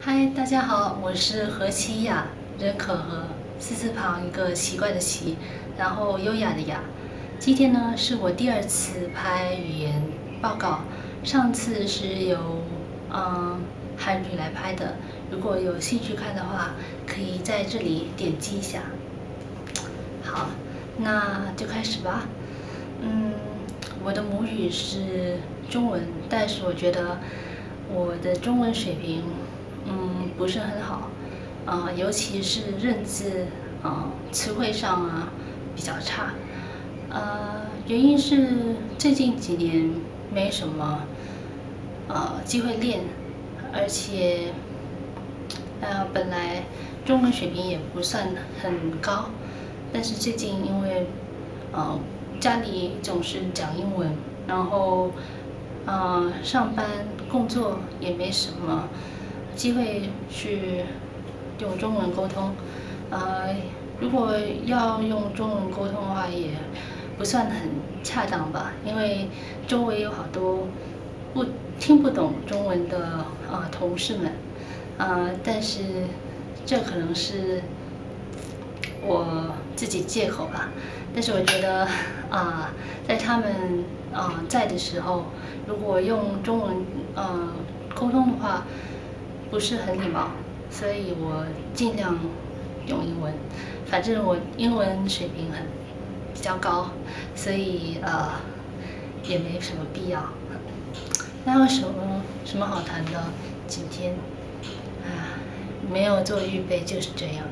嗨，大家好，我是何其雅，人可和，四字旁一个奇怪的奇，然后优雅的雅。今天呢是我第二次拍语言报告，上次是由韩语来拍的。如果有兴趣看的话，可以在这里点击一下。好，那就开始吧。我的母语是中文，但是我觉得我的中文水平不是很好，尤其是认字词汇上比较差。原因是最近几年没什么机会练，而且本来中文水平也不算很高，但是最近因为家里总是讲英文，然后上班工作也没什么机会去用中文沟通。如果要用中文沟通的话，也不算很恰当吧，因为周围有好多听不懂中文的同事们，但是这可能是我自己借口吧。但是我觉得在他们在的时候，如果用中文沟通的话，不是很礼貌，所以我尽量用英文。反正我英文水平比较高，所以也没什么必要。那有什么好谈的？今天没有做预备，就是这样。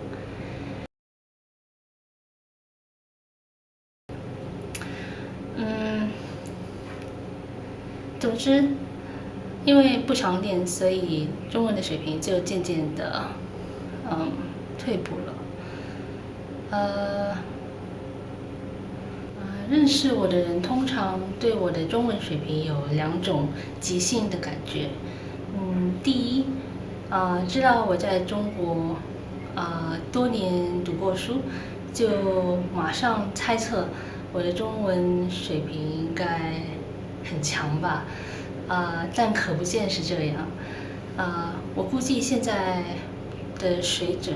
总之，因为不常练，所以中文的水平就渐渐的退步了。认识我的人通常对我的中文水平有两种即兴的感觉。第一，知道我在中国多年读过书，就马上猜测我的中文水平应该很强吧。但可不见是这样。我估计现在的水准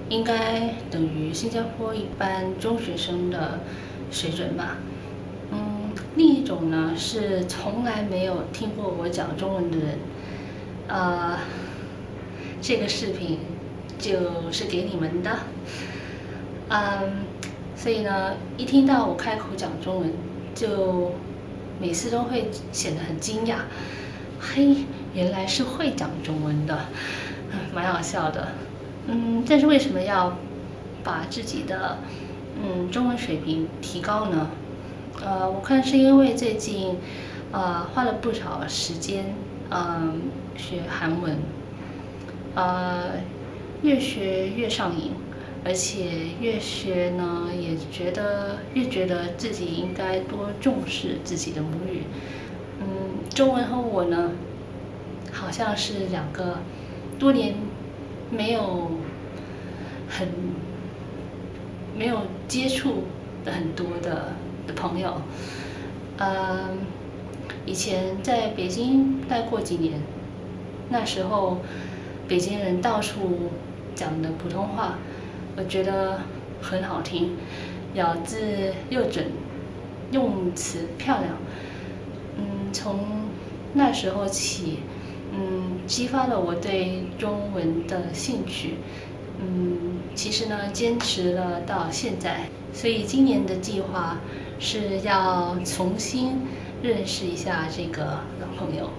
应该等于新加坡一般中学生的水准吧。另一种呢是从来没有听过我讲中文的人，这个视频就是给你们的。所以呢，一听到我开口讲中文，就每次都会显得很惊讶。嘿，原来是会讲中文的，蛮好笑的。但是为什么要把自己的中文水平提高呢？我看是因为最近花了不少时间学韩文，越学越上瘾，而且越学呢也越觉得自己应该多重视自己的母语。中文和我呢，好像是两个多年没有接触的很多的朋友。以前在北京待过几年，那时候北京人到处讲的普通话，我觉得很好听，咬字又准，用词漂亮。从那时候起，激发了我对中文的兴趣。其实呢，坚持了到现在，所以今年的计划是要重新认识一下这个老朋友。